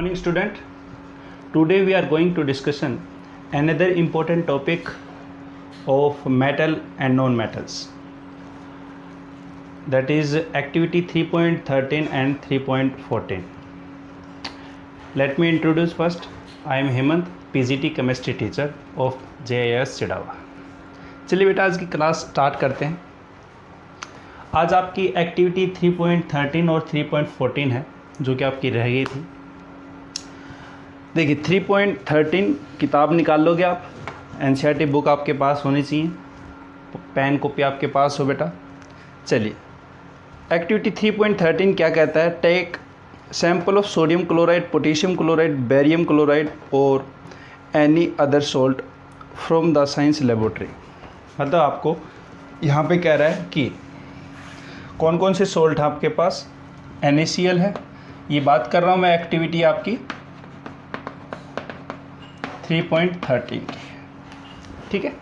morning student. Today we are going to discussion another important topic of metal and non-metals, that is activity 3.13 and 3.14. Let me introduce first. I am Hemant, PGT chemistry teacher of JIS Chirawa. चलिए बेटा आज की class start करते हैं। आज आपकी activity 3.13 और 3.14 है जो कि आपकी रह गई थी। देखिए 3.13 किताब निकाल लोगे आप, एनसीईआरटी बुक आपके पास होनी चाहिए, पेन कॉपी आपके पास हो बेटा। चलिए एक्टिविटी 3.13 क्या कहता है? Take sample of sodium chloride, potassium chloride, barium chloride और any other salt from the science laboratory. मतलब आपको यहाँ पे कह रहा है कि कौन कौन से सॉल्ट है आपके पास। NaCl है, ये बात कर रहा हूँ मैं एक्टिविटी आपकी 3.13 की, ठीक है।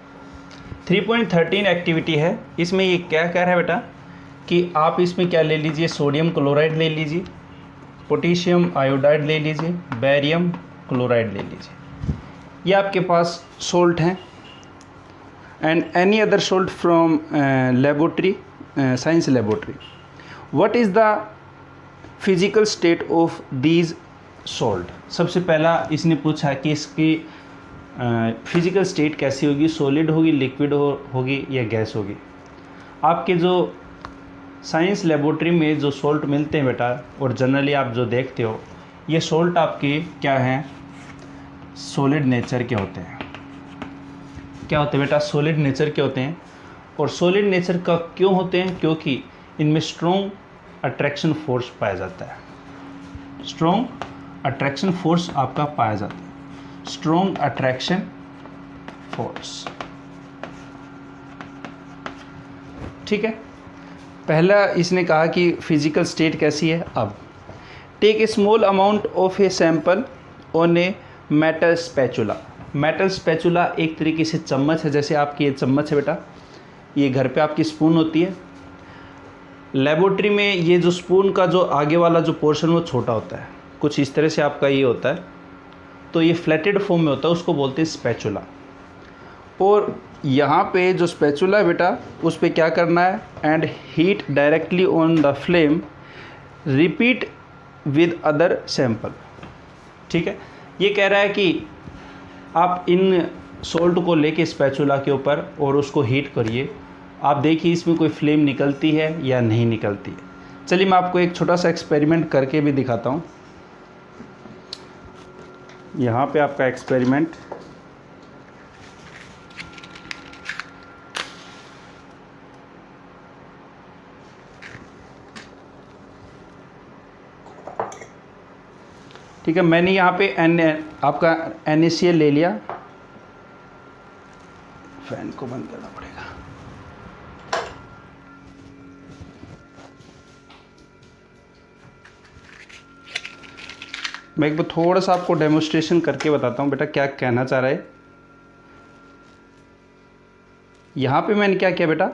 3.13 एक्टिविटी है। इसमें ये क्या कह रहा है बेटा कि आप इसमें क्या ले लीजिए, सोडियम क्लोराइड ले लीजिए, पोटेशियम आयोडाइड ले लीजिए, बेरियम क्लोराइड ले लीजिए। ये आपके पास सोल्ट हैं and any other salt from laboratory, science laboratory. What is the physical state of these salt. सबसे पहला इसने पूछा कि इसकी फिजिकल स्टेट कैसी होगी, सॉलिड होगी, लिक्विड होगी या गैस होगी। आपके जो साइंस लेबोरेटरी में जो सॉल्ट मिलते हैं बेटा, और जनरली आप जो देखते हो, ये सॉल्ट आपके क्या हैं, सॉलिड नेचर के होते हैं। क्या होते हैं बेटा? सॉलिड नेचर के होते हैं। और सॉलिड नेचर का क्यों होते हैं? क्योंकि इनमें स्ट्रॉन्ग अट्रैक्शन फोर्स पाया जाता है। स्ट्रॉन्ग अट्रैक्शन फोर्स आपका पाया जाता है, स्ट्रॉन्ग अट्रैक्शन फोर्स, ठीक है। पहला इसने कहा कि फिजिकल स्टेट कैसी है। अब take a small amount of a sample on a metal spatula. Metal spatula एक तरीके से चम्मच है, जैसे आपकी ये चम्मच है बेटा, ये घर पे आपकी स्पून होती है। लेबोरेटरी में ये जो स्पून का जो आगे वाला जो पोर्शन वो छोटा होता है, कुछ इस तरह से आपका ये होता है, तो ये फ्लैटेड फॉर्म में होता है, उसको बोलते हैं स्पैचुला। और यहाँ पे जो स्पैचुला है बेटा, उस पर क्या करना है, and heat directly on the flame, repeat with other sample, ठीक है। ये कह रहा है कि आप इन सॉल्ट को लेके स्पैचुला के ऊपर और उसको हीट करिए, आप देखिए इसमें कोई फ्लेम निकलती है या नहीं निकलती है। चलिए मैं आपको एक छोटा सा एक्सपेरिमेंट करके भी दिखाता हूँ। यहाँ पे आपका एक्सपेरिमेंट, ठीक है। मैंने यहाँ पे आपका NaCl ले लिया। फैन को बंद करना पड़ेगा। मैं एक बार थोड़ा सा आपको डेमोन्स्ट्रेशन करके बताता हूँ बेटा क्या कहना चाह रहा है। यहाँ पे मैंने क्या किया बेटा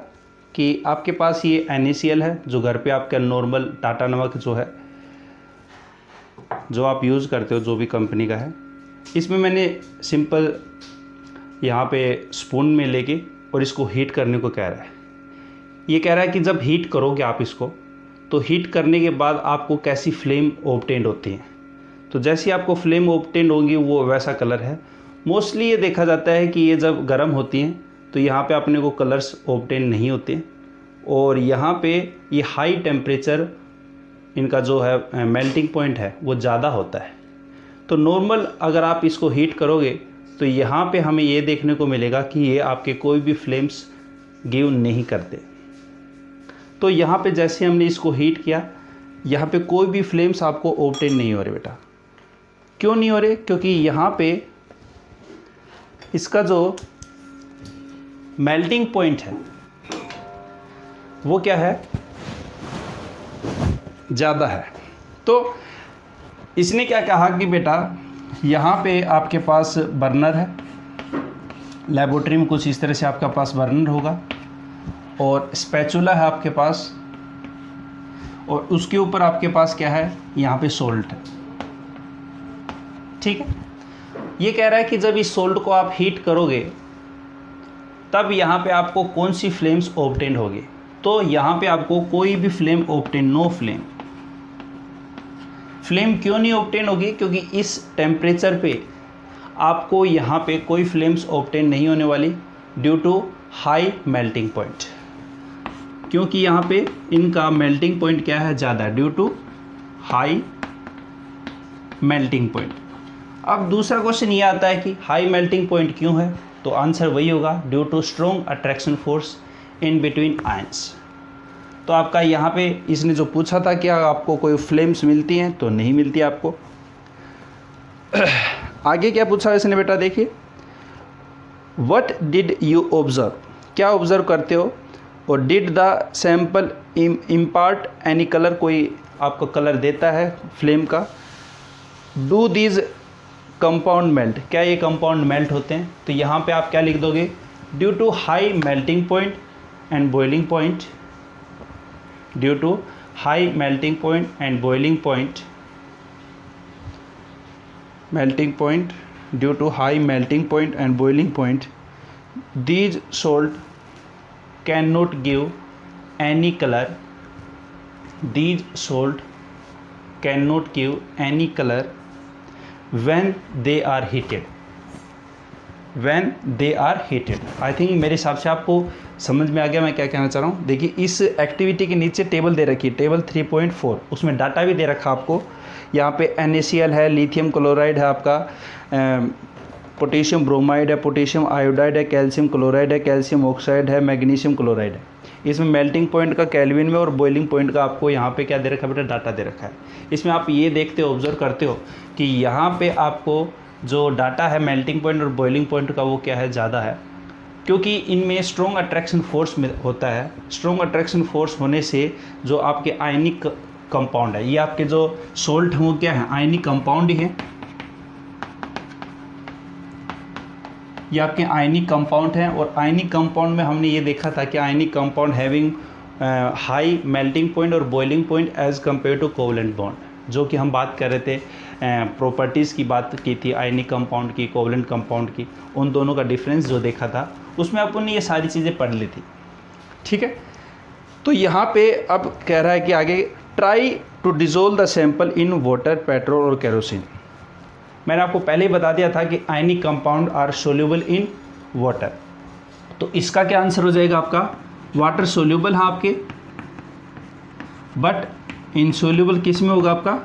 कि आपके पास ये NaCl है जो घर पे आपका नॉर्मल टाटा नमक जो है, जो आप यूज़ करते हो, जो भी कंपनी का है, इसमें मैंने सिंपल यहाँ पे स्पून में लेके और इसको हीट करने को कह रहा है। ये कह रहा है कि जब हीट करोगे आप इसको, तो हीट करने के बाद आपको कैसी फ्लेम ऑब्टेन्ड होती है। तो जैसी आपको फ्लेम ऑब्टेन्ड होंगी वो वैसा कलर है। मोस्टली ये देखा जाता है कि ये जब गर्म होती हैं तो यहाँ पे अपने को कलर्स ऑब्टेन नहीं होते, और यहाँ पे ये हाई टेम्परेचर इनका जो है मेल्टिंग पॉइंट है वो ज़्यादा होता है। तो नॉर्मल अगर आप इसको हीट करोगे तो यहाँ पे हमें ये देखने को मिलेगा कि ये आपके कोई भी फ्लेम्स गिव नहीं करते। तो यहाँ पे जैसे हमने इसको हीट किया, यहाँ पे कोई भी फ्लेम्स आपको ऑब्टेन नहीं हो रहे बेटा। क्यों नहीं हो रहे? क्योंकि यहाँ पे इसका जो मेल्टिंग पॉइंट है वो क्या है, ज़्यादा है। तो इसने क्या कहा कि बेटा यहाँ पे आपके पास बर्नर है, लेबोरेटरी में कुछ इस तरह से आपका पास बर्नर होगा, और स्पैचुला है आपके पास, और उसके ऊपर आपके पास क्या है, यहाँ पे सॉल्ट है। ठीक है। ये कह रहा है कि जब इस सोल्ट को आप हीट करोगे तब यहाँ पे आपको कौन सी फ्लेम्स ऑब्टेन होगी। तो यहाँ पे आपको कोई भी flame obtain, no flame. Flame क्यों नहीं ऑब्टेन होगी? क्योंकि इस टेम्परेचर पे आपको यहाँ पे कोई फ्लेम्स ऑब्टेन नहीं होने वाली due to high melting point, क्योंकि यहाँ पे इनका मेल्टिंग पॉइंट क्या है, ज़्यादा, due to high melting point. अब दूसरा क्वेश्चन ये आता है कि हाई मेल्टिंग पॉइंट क्यों है, तो आंसर वही होगा, due to strong attraction force in between ions. तो आपका यहाँ पे इसने जो पूछा था कि आपको कोई फ्लेम्स मिलती हैं, तो नहीं मिलती आपको। आगे क्या पूछा इसने बेटा, देखिए, व्हाट डिड यू ऑब्जर्व, क्या ऑब्जर्व करते हो, और did the sample impart any colour, कोई आपको कलर देता है फ्लेम का। डू दीज कंपाउंड मेल्ट, क्या ये कंपाउंड मेल्ट होते हैं, तो यहाँ पे आप क्या लिख दोगे, due to high melting point and boiling point, due to high melting point and boiling point, melting point, due to high melting point and boiling point, these salt cannot give any color, these salt cannot give any color when they are heated, when they are heated। I think मेरे हिसाब से आपको समझ में आ गया मैं क्या कहना चाह रहा हूँ। देखिए इस एक्टिविटी के नीचे टेबल दे रखी है, टेबल 3.4, उसमें डाटा भी दे रखा आपको। यहाँ पे NaCl है, लिथियम क्लोराइड है, आपका पोटेशियम ब्रोमाइड है, पोटेशियम आयोडाइड है, कैल्शियम क्लोराइड है, कैल्शियम ऑक्साइड है, मैग्नीशियम क्लोराइड है। इसमें मेल्टिंग पॉइंट का केल्विन में और बॉइलिंग पॉइंट का आपको यहाँ पे क्या दे रखा है बेटा, डाटा दे रखा है। इसमें आप ये देखते हो, ऑब्जर्व करते हो कि यहाँ पे आपको जो डाटा है मेल्टिंग पॉइंट और बॉइलिंग पॉइंट का वो क्या है, ज़्यादा है, क्योंकि इनमें स्ट्रॉन्ग अट्रैक्शन फोर्स होता है। स्ट्रॉन्ग अट्रैक्शन फोर्स होने से जो आपके आयनिक कंपाउंड है, ये आपके जो सोल्ट हैं वो क्या है, आयनिक कंपाउंड ही है, ये आपके आयनिक कंपाउंड हैं। और आयनिक कंपाउंड में हमने ये देखा था कि ionic compound having high melting point और boiling point as compare to covalent bond, जो कि हम बात कर रहे थे प्रॉपर्टीज़ की बात की थी आयनिक कंपाउंड की, कोवलेंट कंपाउंड की, उन दोनों का डिफरेंस जो देखा था उसमें अपन ने ये सारी चीज़ें पढ़ ली थी। ठीक है, तो यहाँ पे अब कह रहा है कि आगे try to dissolve the sample in water, petrol और केरोसिन। मैंने आपको पहले ही बता दिया था कि ionic compound are soluble in water, तो इसका क्या आंसर हो जाएगा आपका, वाटर सोल्यूबल है आपके, बट इनसोल्यूबल किस में होगा आपका,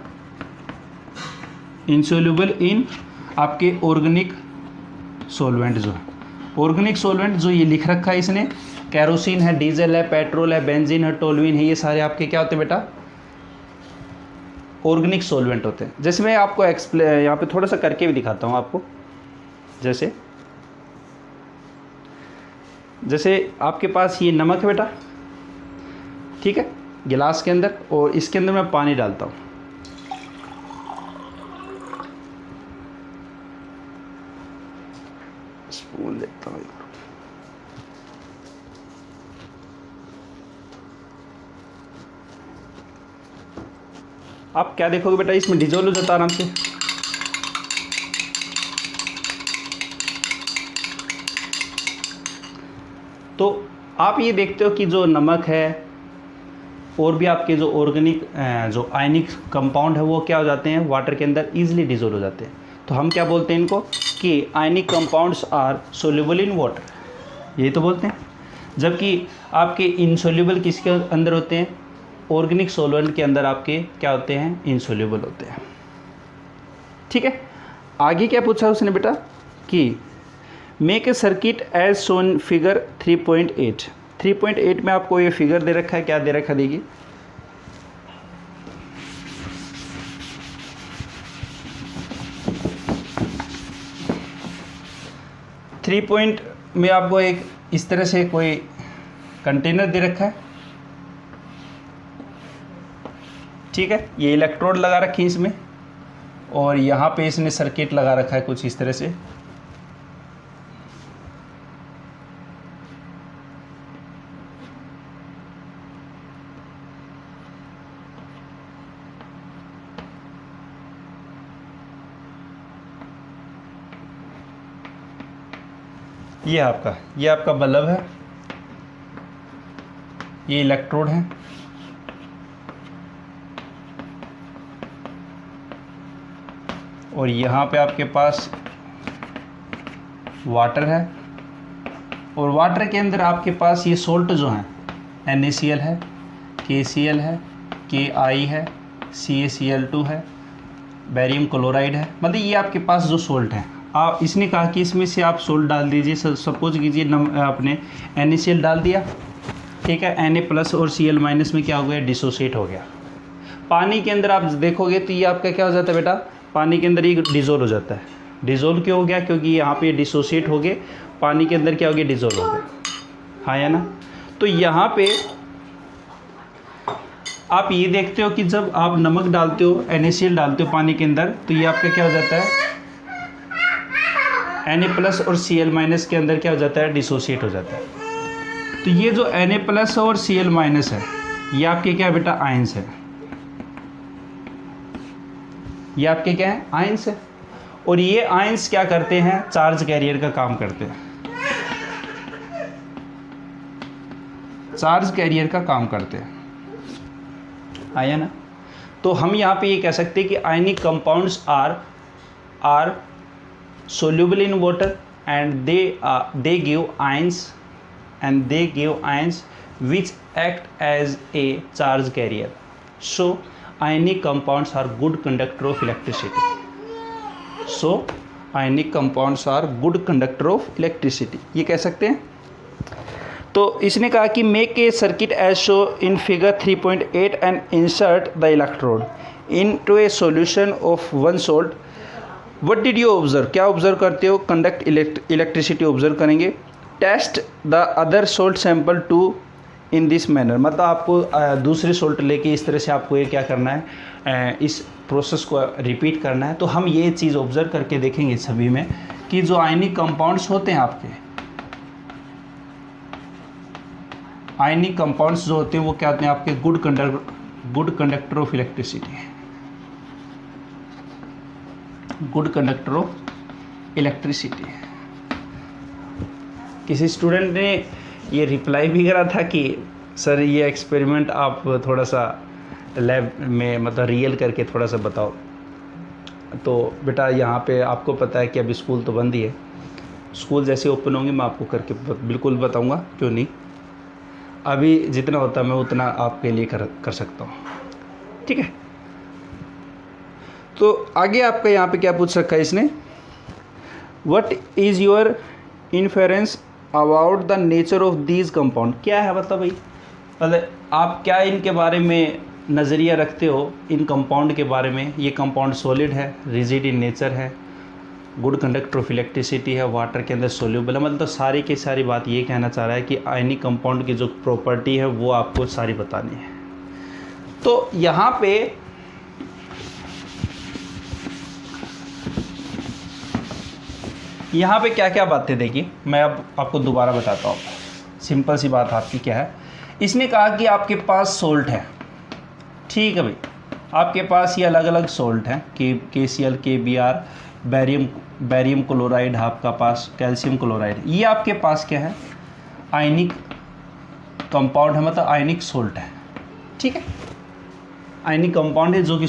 इनसोल्यूबल इन आपके ऑर्गेनिक सॉल्वेंट। जो ऑर्गेनिक सॉल्वेंट जो ये लिख रखा है इसने, केरोसिन है, डीजल है, पेट्रोल है, बेंजीन है, टोलुइन है, ये सारे आपके क्या होते हैं बेटा, ऑर्गेनिक सॉल्वेंट होते हैं। जैसे मैं आपको यहाँ पे थोड़ा सा करके भी दिखाता हूँ आपको। जैसे आपके पास ये नमक है बेटा, ठीक है, गिलास के अंदर, और इसके अंदर मैं पानी डालता हूँ। स्पून लेता हूँ, आप क्या देखोगे बेटा, इसमें डिजोल्व हो जाता है आराम से। तो आप ये देखते हो कि जो नमक है और भी आपके जो ऑर्गेनिक जो आयनिक कंपाउंड है वो क्या हो जाते हैं, वाटर के अंदर इजीली डिजोल्व हो जाते हैं। तो हम क्या बोलते हैं इनको कि ionic compounds are soluble in water, यही तो बोलते हैं। जबकि आपके इनसोल्यूबल किसके अंदर होते हैं, ऑर्गेनिक सॉल्वेंट के अंदर आपके क्या होते हैं, इनसोल्यूबल होते हैं। ठीक है, आगे क्या पूछा उसने बेटा कि make a circuit as shown figure 3.8। 3.8 में आपको ये फिगर दे रखा है, क्या दे रखा देखिए, थ्री पॉइंट में आपको एक इस तरह से कोई कंटेनर दे रखा है, ठीक है, ये इलेक्ट्रोड लगा रखी है इसमें, और यहाँ पे इसने सर्किट लगा रखा है कुछ इस तरह से। ये आपका बल्ब है, ये इलेक्ट्रोड है, और यहाँ पे आपके पास वाटर है, और वाटर के अंदर आपके पास ये सोल्ट जो हैं NaCl है, KCl है, Ki है, CaCl2 है, बेरियम क्लोराइड है, मतलब ये आपके पास जो सोल्ट है। आप इसने कहा कि इसमें से आप सोल्ट डाल दीजिए, सपोज कीजिए आपने NaCl डाल दिया, ठीक है, Na+ और Cl- में क्या हो गया, डिसोसिएट हो गया। पानी के अंदर आप देखोगे तो ये आपका क्या हो जाता है बेटा, पानी के अंदर ये डिज़ोल्व हो जाता है। डिज़ोल्व क्यों हो गया, क्योंकि यहाँ पे डिसोसिएट हो गए, पानी के अंदर क्या हो गया, डिज़ोल्व हो गया, हाँ या ना। तो यहाँ पे आप ये देखते हो कि जब आप नमक डालते हो, NaCl डालते हो पानी के अंदर, तो ये आपका क्या हो जाता है, Na+ और Cl- के अंदर क्या हो जाता है, डिसोसिएट हो जाता है। तो ये जो Na+ और Cl- है, ये आपके क्या है बेटा, आयंस है, ये आपके क्या है, आयंस है। और ये आयंस क्या करते हैं, चार्ज कैरियर का काम करते हैं, चार्ज कैरियर का काम करते हैं, आया ना। तो हम यहाँ पे ये कह सकते हैं कि ionic compounds are soluble in water and they give ions which act as a charge carrier. So ionic compounds are good conductor of electricity. ये कह सकते हैं। तो इसने कहा कि make a circuit as show in figure 3.8 and insert the electrode into a solution of one salt. What did you observe, क्या observe करते हो, कंडक्ट इलेक्ट्रिसिटी ऑब्जर्व करेंगे। Test the other salt sample too in this manner, मतलब आपको दूसरे salt लेके इस तरह से आपको ये क्या करना है, इस प्रोसेस को रिपीट करना है। तो हम ये चीज़ ऑब्जर्व करके देखेंगे सभी में कि जो आयनिक कंपाउंड्स होते हैं आपके, आयनिक कंपाउंड्स जो होते हैं वो क्या होते हैं आपके, good conductor of electricity, good conductor of electricity. किसी स्टूडेंट ने ये रिप्लाई भी करा था कि सर ये एक्सपेरिमेंट आप थोड़ा सा लैब में मतलब रियल करके थोड़ा सा बताओ। तो बेटा यहाँ पे आपको पता है कि अभी स्कूल तो बंद ही है, स्कूल जैसे ओपन होंगे मैं आपको करके बिल्कुल बताऊँगा, क्यों नहीं। अभी जितना होता है मैं उतना आपके लिए कर सकता हूँ, ठीक है। तो आगे आपका यहाँ पे क्या पूछ रखा है इसने, what is your inference about the nature of these compound. क्या है मतलब भाई, मतलब आप क्या इनके बारे में नज़रिया रखते हो, इन कंपाउंड के बारे में। ये कंपाउंड सॉलिड है, रिजिड इन नेचर है, गुड कंडक्टर ऑफ इलेक्ट्रिसिटी है, वाटर के अंदर सोल्यूबल है। मतलब सारी की सारी बात ये कहना चाह रहा है कि आयनिक कंपाउंड की जो प्रॉपर्टी है वो आपको सारी बतानी है। तो यहाँ पे क्या क्या बातें देखी, मैं अब आपको दोबारा बताता हूँ। सिंपल सी बात आपकी क्या है, इसने कहा कि आपके पास सोल्ट है, ठीक है भाई, आपके पास ये अलग अलग सोल्ट हैं, KCl, KBr, बैरियम क्लोराइड, आपका पास कैल्शियम क्लोराइड, ये आपके पास क्या है, आयनिक कंपाउंड है, मतलब आयनिक सोल्ट है, ठीक है, आयनिक कंपाउंड है जो कि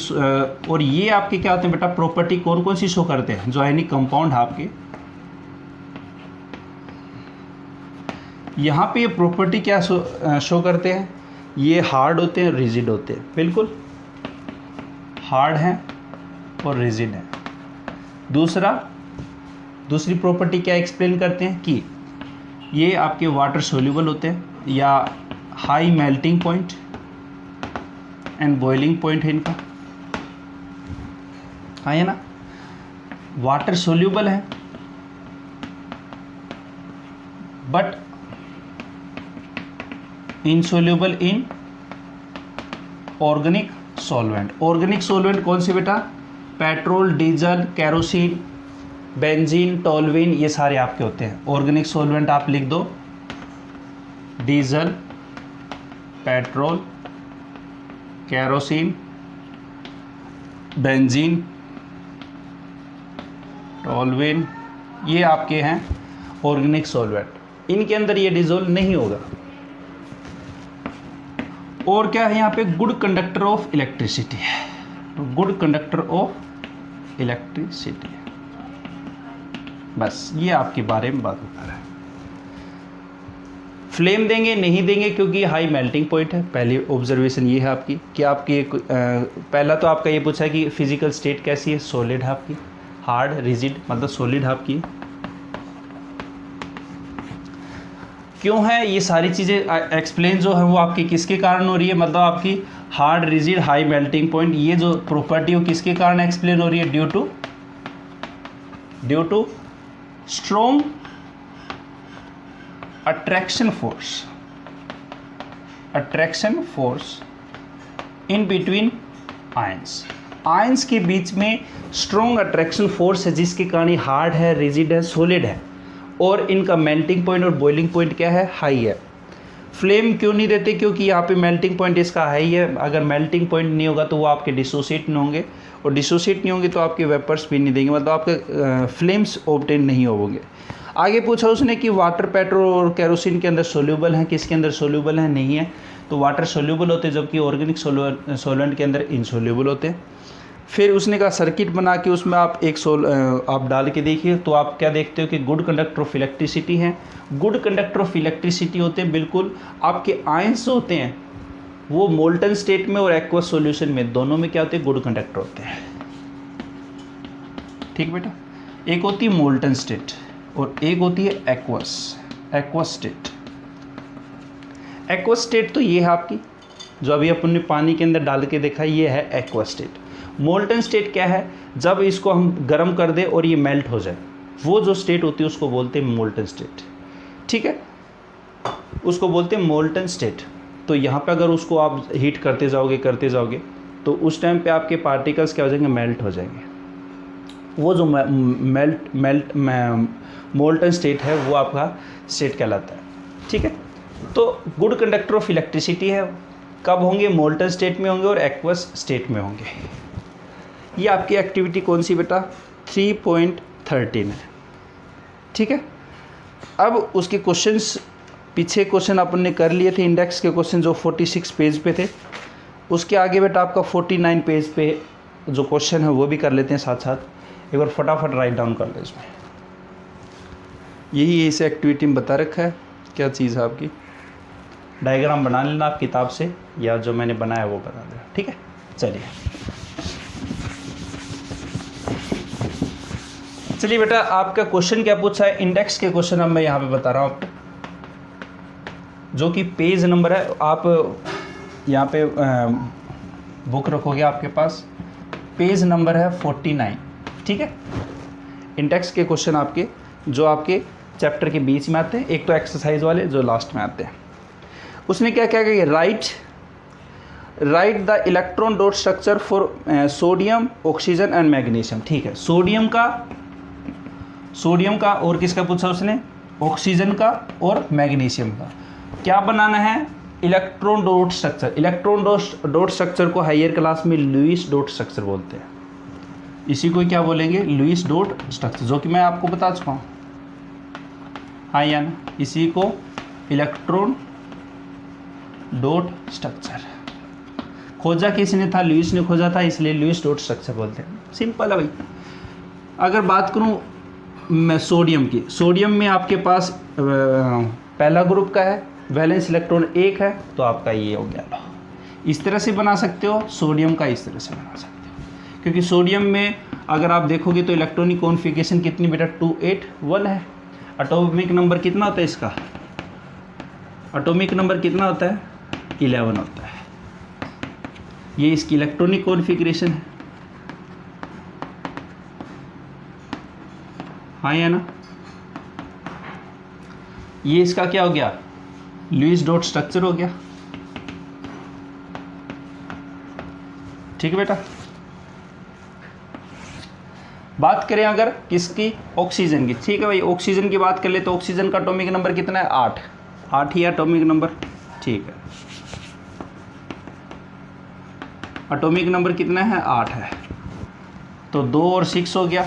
और ये आपके क्या होते हैं बेटा, प्रॉपर्टी कौन कौन सी शो करते हैं, जो आयनिक कंपाउंड है आपके, यहाँ पे ये प्रॉपर्टी क्या शो करते हैं, ये हार्ड होते हैं, रिजिड होते हैं, बिल्कुल हार्ड हैं और रिजिड हैं। दूसरी प्रॉपर्टी क्या एक्सप्लेन करते हैं कि ये आपके वाटर सोल्यूबल होते हैं, या high melting point and boiling point है इनका, हाँ है ना, वाटर सोल्यूबल है but insoluble in organic solvent. Organic solvent कौन से बेटा, petrol, diesel, kerosene, benzene, toluene, ये सारे आपके होते हैं ऑर्गेनिक सॉल्वेंट। आप लिख दो diesel, petrol, kerosene, benzene, toluene, ये आपके हैं ऑर्गेनिक सॉल्वेंट, इनके अंदर ये डिजोल्व नहीं होगा। और क्या है यहाँ पे, गुड कंडक्टर ऑफ इलेक्ट्रिसिटी है, गुड कंडक्टर ऑफ इलेक्ट्रिसिटी। बस ये आपके बारे में बात बता रहा है। फ्लेम देंगे नहीं देंगे क्योंकि हाई मेल्टिंग पॉइंट है। पहली ऑब्जर्वेशन ये है आपकी कि आपकी पहला तो आपका ये पूछा है कि फिजिकल स्टेट कैसी है, सॉलिड है आपकी, हार्ड रिजिड मतलब सॉलिड है आपकी। क्यों है ये सारी चीज़ें एक्सप्लेन जो है वो आपकी किसके कारण हो रही है, मतलब आपकी hard rigid high melting point, ये जो प्रॉपर्टी हो किसके कारण एक्सप्लेन हो रही है, due to strong attraction force in between ions. Ions के बीच में स्ट्रॉन्ग अट्रैक्शन फोर्स है जिसके कारण ये हार्ड है, रिजिड है, सॉलिड है, और इनका मेल्टिंग पॉइंट और बॉइलिंग पॉइंट क्या है, हाई है। फ्लेम क्यों नहीं देते, क्योंकि यहाँ पे मेल्टिंग पॉइंट इसका हाई है। अगर मेल्टिंग पॉइंट नहीं होगा तो वो आपके डिसोसिएट नहीं होंगे, और डिसोसिएट नहीं होंगे तो आपके वेपर्स भी नहीं देंगे, मतलब आपके फ्लेम्स ऑब्टेन नहीं होंगे। आगे पूछा उसने कि वाटर, पेट्रोल और केरोसिन के अंदर सोल्यूबल हैं, किसके अंदर सोल्यूबल हैं, नहीं है। तो वाटर सोल्यूबल होते हैं जबकि ऑर्गेनिक सोलेंट के अंदर इनसोल्यूबल होते हैं। फिर उसने कहा सर्किट बना के उसमें आप आप डाल के देखिए तो आप क्या देखते हो कि गुड कंडक्टर ऑफ इलेक्ट्रिसिटी है। गुड कंडक्टर ऑफ इलेक्ट्रिसिटी होते हैं बिल्कुल, आपके आयंस होते हैं वो मोल्टन स्टेट में और एक्वस सॉल्यूशन में, दोनों में क्या होते हैं, गुड कंडक्टर होते हैं। ठीक बेटा, एक होती है मोल्टन स्टेट और एक होती है एक्वस स्टेट। एक्वस स्टेट तो ये है आपकी जो अभी अपन ने पानी के अंदर डाल के देखा, ये है एक्वस स्टेट। मोल्टन स्टेट क्या है, जब इसको हम गर्म कर दें और ये मेल्ट हो जाए, वो जो स्टेट होती है उसको बोलते हैं मोल्टन स्टेट। ठीक है, उसको बोलते हैं मोल्टन स्टेट। तो यहाँ पे अगर उसको आप हीट करते जाओगे तो उस टाइम पे आपके पार्टिकल्स क्या हो जाएंगे, मेल्ट हो जाएंगे। वो जो मोल्टन स्टेट है वो आपका स्टेट कहलाता है। ठीक है, तो गुड कंडक्टर ऑफ इलेक्ट्रिसिटी है, कब होंगे, मोल्टन स्टेट में होंगे और एक्वस स्टेट में होंगे। ये आपकी एक्टिविटी कौन सी बेटा, 3.13 है। ठीक है, अब उसके क्वेश्चंस, पीछे क्वेश्चन अपन ने कर लिए थे इंडेक्स के क्वेश्चन जो 46 पेज पे थे, उसके आगे बेटा आपका 49 पेज पे जो क्वेश्चन है वो भी कर लेते हैं साथ साथ। एक बार फटाफट राइट डाउन कर ले इसमें। यही इस एक्टिविटी में बता रखा है, क्या चीज़ है आपकी, डायग्राम बना लेना आप किताब से या जो मैंने बनाया वो बना देना। ठीक है, चलिए बेटा आपका क्वेश्चन क्या पूछा है, इंडेक्स के क्वेश्चन अब मैं यहाँ पे बता रहा हूँ आपको, जो कि पेज नंबर है, आप यहाँ पे बुक रखोगे आपके पास, पेज नंबर है 49। ठीक है, इंडेक्स के क्वेश्चन आपके जो आपके चैप्टर के बीच में आते हैं, एक तो एक्सरसाइज वाले जो लास्ट में आते हैं। उसने क्या क्या किया, right the electron dot structure for sodium, oxygen and magnesium. ठीक है, सोडियम का और किसका पूछा उसने, ऑक्सीजन का और मैग्नीशियम का। क्या बनाना है, electron dot structure. Electron dot structure को हायर क्लास में लुईस डॉट स्ट्रक्चर बोलते हैं। इसी को क्या बोलेंगे, लुईस डॉट स्ट्रक्चर, जो कि मैं आपको बता चुका हूँ। हाँ या ना, इसी को इलेक्ट्रॉन डॉट स्ट्रक्चर खोजा किसने था, लुईस ने खोजा था, इसलिए लुईस डॉट स्ट्रक्चर बोलते हैं। सिंपल है भाई। अगर बात करूं मैं सोडियम की, सोडियम में आपके पास पहला ग्रुप का है, वैलेंस इलेक्ट्रॉन 1 है, तो आपका ये हो गया। इस तरह से बना सकते हो, सोडियम का इस तरह से बना सकते हो, क्योंकि सोडियम में अगर आप देखोगे तो इलेक्ट्रॉनिक कॉन्फ़िगरेशन कितनी बेटा, 281 है। एटॉमिक नंबर कितना होता है इसका, एटॉमिक नंबर कितना होता है, 11 होता है। ये इसकी इलेक्ट्रॉनिक कॉन्फ़िगरेशन है। हाँ या ना, ये इसका क्या हो गया, लुईस डॉट स्ट्रक्चर हो गया। ठीक है बेटा, बात करें अगर किसकी, ऑक्सीजन की। ठीक है भाई, ऑक्सीजन की बात कर ले तो ऑक्सीजन का एटॉमिक नंबर कितना है, 8 ही एटॉमिक नंबर। ठीक है, एटॉमिक नंबर कितना है, 8 है, तो 2 और 6 हो गया।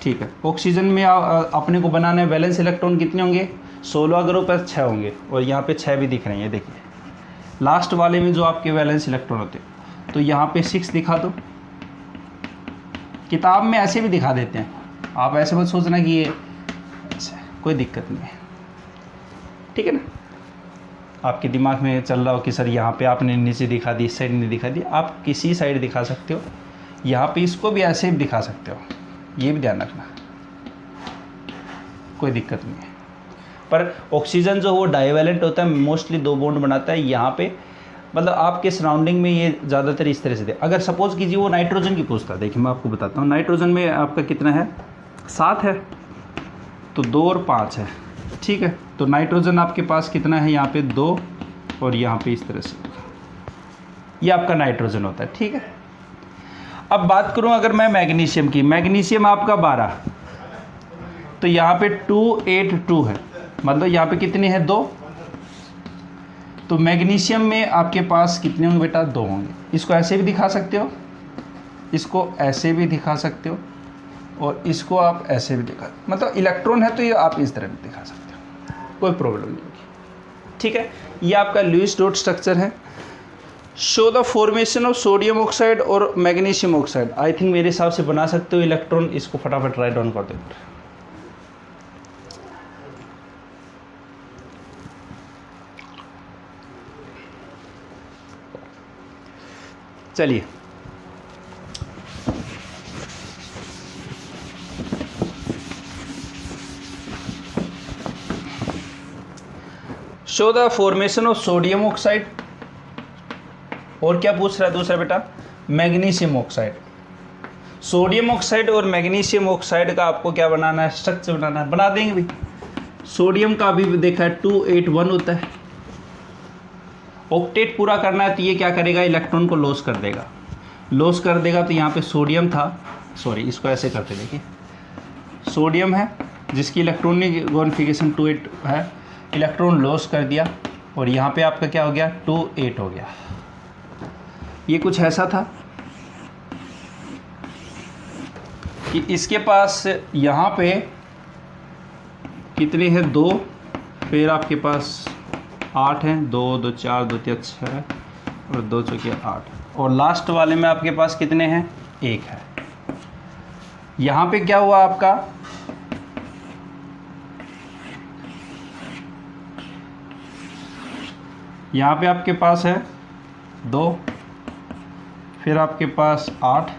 ठीक है। ऑक्सीजन में अपने को बनाना है, वैलेंस इलेक्ट्रॉन कितने होंगे, 16 ग्रुप है, 6 होंगे, और यहाँ पे 6 भी दिख रहे हैं, देखिए लास्ट वाले में जो आपके वैलेंस इलेक्ट्रॉन होते हैं। तो यहाँ पे 6 दिखा दो, किताब में ऐसे भी दिखा देते हैं, आप ऐसे मत सोचना कि ये कोई दिक्कत नहीं है, ठीक है ना। आपके दिमाग में चल रहा हो कि सर यहाँ पे आपने नीचे दिखा दी, इस साइड नहीं दिखा दी, आप किसी साइड दिखा सकते हो, यहाँ पे इसको भी ऐसे भी दिखा सकते हो, ये भी ध्यान रखना, कोई दिक्कत नहीं है। पर ऑक्सीजन जो वो डाइवैलेंट होता है, मोस्टली 2 बॉन्ड बनाता है यहाँ पे, मतलब आपके सराउंडिंग में ये ज़्यादातर इस तरह से दे। अगर सपोज कीजिए वो नाइट्रोजन की पूछता है, देखिए मैं आपको बताता हूँ, नाइट्रोजन में आपका कितना है, 7 है, तो 2 और 5 है, ठीक है। तो नाइट्रोजन आपके पास कितना है, यहाँ पे 2 और यहाँ पे इस तरह से, ये आपका नाइट्रोजन होता है, ठीक है। अब बात करूँ अगर मैं मैग्नीशियम की, मैग्नीशियम आपका 12, तो यहाँ पे 282 है, मतलब यहाँ पे कितनी है, 2। तो मैग्नीशियम में आपके पास कितने होंगे बेटा, 2 होंगे। इसको ऐसे भी दिखा सकते हो, इसको ऐसे भी दिखा सकते हो, और इसको आप ऐसे भी दिखा, मतलब इलेक्ट्रॉन है तो ये आप इस तरह भी दिखा सकते हो, कोई प्रॉब्लम नहीं होगी, ठीक है। ये आपका लुईस डॉट स्ट्रक्चर है। Show the formation of sodium oxide और मैग्नीशियम ऑक्साइड। आई थिंक मेरे हिसाब से बना सकते हो इलेक्ट्रॉन, इसको फटाफट राइट डाउन कर दो। चलिए show the formation of sodium oxide, और क्या पूछ रहा है दूसरा बेटा, मैग्नीशियम ऑक्साइड। सोडियम ऑक्साइड और मैग्नीशियम ऑक्साइड का आपको क्या बनाना है, स्ट्रक्चर बनाना है, बना देंगे भाई। सोडियम का भी देखा है 281 होता है, ऑक्टेट पूरा करना है तो ये क्या करेगा, इलेक्ट्रॉन को लॉस कर देगा, लॉस कर देगा। तो यहाँ पे सोडियम था, सॉरी इसको ऐसे करते, देखिए सोडियम है जिसकी इलेक्ट्रॉनिक कॉन्फ़िगरेशन 28 है, इलेक्ट्रॉन लॉस कर दिया, और यहाँ पे आपका क्या हो गया, 28 हो गया। ये कुछ ऐसा था कि इसके पास यहाँ पे कितने हैं, 2, फिर आपके पास 8 हैं, 2 2 4 2 3 6 और 2 चौके 8, और लास्ट वाले में आपके पास कितने हैं, 1 है। यहाँ पे क्या हुआ आपका, यहाँ पे आपके पास है 2, फिर आपके पास 8,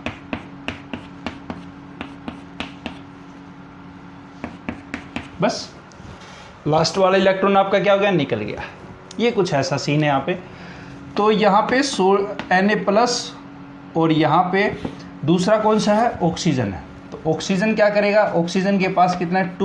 बस लास्ट वाला इलेक्ट्रॉन आपका क्या हो गया, निकल गया। ये कुछ ऐसा सीन है यहाँ पे। तो यहाँ पे Na+ और यहाँ पे दूसरा कौन सा है, ऑक्सीजन है। तो ऑक्सीजन क्या करेगा, ऑक्सीजन के पास कितना है,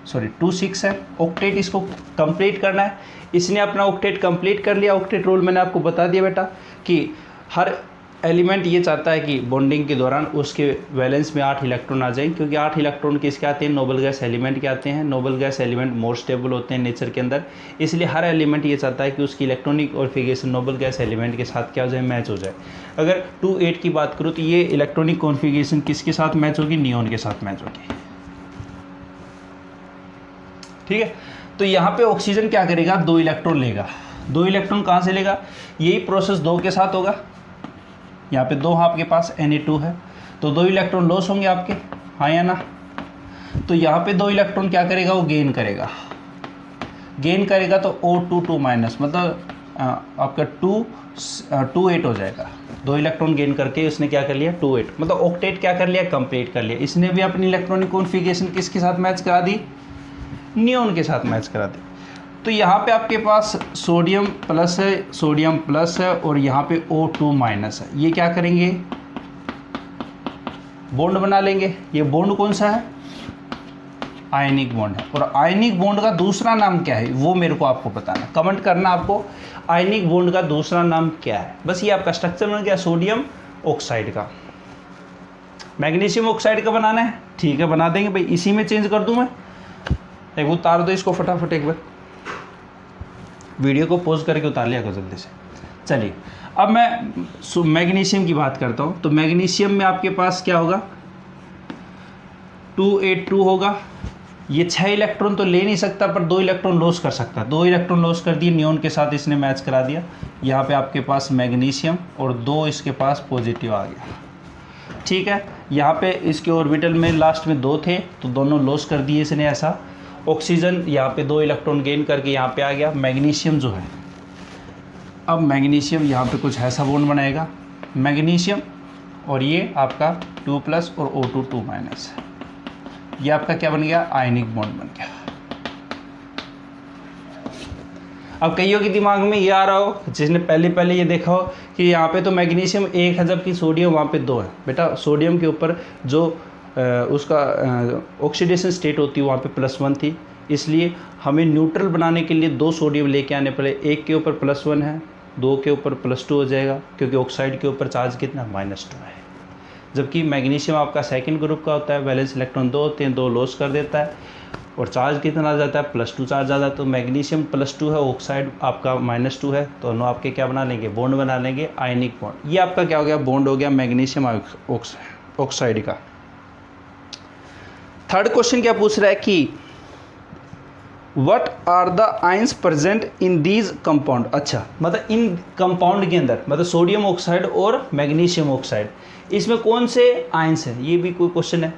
26 है। ऑक्टेट इसको कंप्लीट करना है, इसने अपना ऑक्टेट कंप्लीट कर लिया। ऑक्टेट रूल मैंने आपको बता दिया बेटा कि हर एलिमेंट ये चाहता है कि बॉन्डिंग के दौरान उसके वैलेंस में 8 इलेक्ट्रॉन आ जाएं, क्योंकि 8 इलेक्ट्रॉन किसके आते हैं, नोबल गैस एलिमेंट के आते हैं। Noble gas element more stable होते हैं नेचर के अंदर, इसलिए हर एलिमेंट ये चाहता है कि उसकी electronic configuration noble gas element के साथ क्या हो जाए, मैच हो जाए। अगर 2,8 की बात करूँ तो ये इलेक्ट्रॉनिक कॉन्फ़िगरेशन किसके साथ मैच होगी, नियॉन के साथ मैच होगी, ठीक है। तो यहाँ पे ऑक्सीजन क्या करेगा, 2 इलेक्ट्रॉन लेगा। 2 इलेक्ट्रॉन कहाँ से लेगा, यही प्रोसेस 2 के साथ होगा। यहाँ पे 2 आपके पास Na2 है, तो 2 इलेक्ट्रॉन लॉस होंगे आपके, हाँ या ना। तो यहाँ पे 2 इलेक्ट्रॉन क्या करेगा, वो गेन करेगा तो O2 मतलब आपका 28 हो जाएगा। 2 इलेक्ट्रॉन गेन करके उसने क्या कर लिया, 28, मतलब ऑक्टेट क्या कर लिया, कंप्लीट कर लिया। इसने भी अपनी इलेक्ट्रॉनिक कॉन्फ़िगरेशन किसके साथ मैच करा दी, नियॉन के साथ मैच करा दी। तो यहाँ पे आपके पास सोडियम प्लस है और यहाँ पे O2 है। ये क्या करेंगे, बॉन्ड बना लेंगे। ये बॉन्ड कौन सा है, आयनिक बॉन्ड है। और आयनिक बॉन्ड का दूसरा नाम क्या है वो मेरे को आपको बताना, कमेंट करना आपको आयनिक बॉन्ड का दूसरा नाम क्या है। बस ये आपका स्ट्रक्चर बन गया सोडियम ऑक्साइड का। मैग्नीशियम ऑक्साइड का बनाना है, ठीक है बना देंगे भाई। इसी में चेंज कर दूं मैं, एक उतार दो इसको फटाफट, एक बार वीडियो को पॉज करके उतार लिया करो जल्दी से। चलिए अब मैं मैग्नीशियम की बात करता हूँ। तो मैग्नीशियम में आपके पास क्या होगा, 282 होगा। ये 6 इलेक्ट्रॉन तो ले नहीं सकता पर 2 इलेक्ट्रॉन लॉस कर सकता है। 2 इलेक्ट्रॉन लॉस कर दिए, नियॉन के साथ इसने मैच करा दिया। यहाँ पे आपके पास मैग्नीशियम और 2 इसके पास पॉजिटिव आ गया। ठीक है, यहाँ पे इसके ऑर्बिटल में लास्ट में 2 थे तो दोनों लॉस कर दिए इसने ऐसा। ऑक्सीजन यहाँ पे 2 इलेक्ट्रॉन गेन करके यहाँ पे आ गया। मैग्नीशियम जो है, अब मैग्नीशियम यहाँ पे कुछ ऐसा बॉन्ड बनाएगा मैग्नीशियम, और ये आपका 2+ और O2 2-, ये आपका क्या बन गया, आयनिक बॉन्ड बन गया। अब कईयों के दिमाग में ये आ रहा हो जिसने पहले ये देखा हो कि यहाँ पे तो मैग्नीशियम 1 है जबकि सोडियम वहाँ पे 2 है। बेटा सोडियम के ऊपर जो उसका ऑक्सीडेशन स्टेट होती है वहाँ पे +1 थी, इसलिए हमें न्यूट्रल बनाने के लिए 2 सोडियम लेके आने पड़े। एक के ऊपर +1 है, 2 के ऊपर +2 हो जाएगा क्योंकि ऑक्साइड के ऊपर चार्ज कितना, -2 है। जबकि मैग्नीशियम आपका सेकंड ग्रुप का होता है, वैलेंस इलेक्ट्रॉन 2 होते हैं, 2 लॉस कर देता है और चार्ज कितना आ जाता है, +2 चार्ज आ जाता है। तो मैग्नीशियम +2 है, ऑक्साइड आपका -2 है, तो दोनों आपके क्या बना लेंगे, बॉन्ड बना लेंगे, आयनिक बॉन्ड। ये आपका क्या हो गया, बॉन्ड हो गया मैग्नीशियम ऑक्साइड का। थर्ड क्वेश्चन क्या पूछ रहा है कि what are the ions present in these compound. अच्छा, मतलब इन कंपाउंड के अंदर, मतलब सोडियम ऑक्साइड और मैग्नीशियम ऑक्साइड, इसमें कौन से आयंस है, ये भी कोई क्वेश्चन है।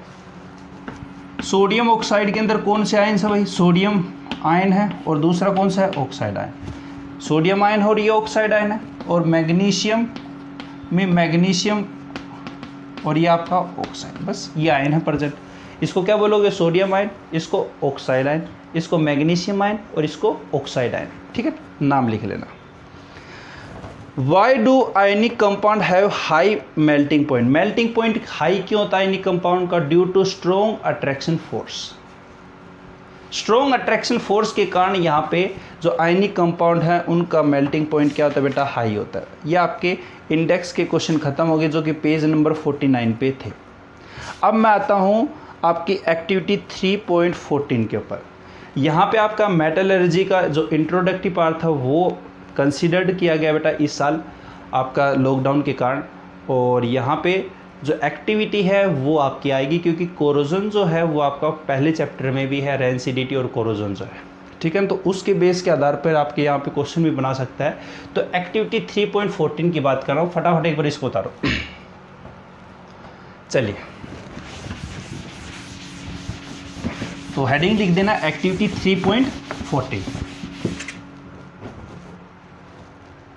सोडियम ऑक्साइड के अंदर कौन से आयंस है भाई, सोडियम आयन है और दूसरा कौन सा है, ऑक्साइड आयन। सोडियम आयन और ये ऑक्साइड आयन है, और मैग्नीशियम में मैग्नीशियम और ये आपका ऑक्साइड, बस ये आयन है प्रेजेंट। इसको क्या बोलोगे, सोडियम आयन, इसको ऑक्साइड आयन, इसको मैग्नीशियम आयन और इसको ऑक्साइड आयन। ठीक है, नाम लिख लेना। Why do ionic compound have high melting point. Melting point high क्यों होता है आयनिक कंपाउंड का, due to strong attraction force. Strong attraction force के कारण यहाँ पे जो आयनिक कंपाउंड है उनका मेल्टिंग पॉइंट क्या होता है बेटा, हाई होता है। ये आपके इंडेक्स के क्वेश्चन खत्म हो गए जो कि पेज नंबर 49 पे थे। अब मैं आता हूँ आपकी एक्टिविटी 3.14 के ऊपर। यहाँ पे आपका मेटलर्जी का जो इंट्रोडक्टिव पार्ट था वो कंसीडर्ड किया गया बेटा इस साल आपका लॉकडाउन के कारण, और यहाँ पे जो एक्टिविटी है वो आपकी आएगी क्योंकि कोरोजन जो है वो आपका पहले चैप्टर में भी है, रेंसिडिटी और कोरोजन जो है। ठीक है, तो उसके बेस के आधार पर आपके यहाँ पे क्वेश्चन भी बना सकता है। तो एक्टिविटी 3.14 की बात कर रहा हूँ, फटाफट एक बार इसको उतारो। चलिए, तो हेडिंग लिख देना एक्टिविटी 3.14।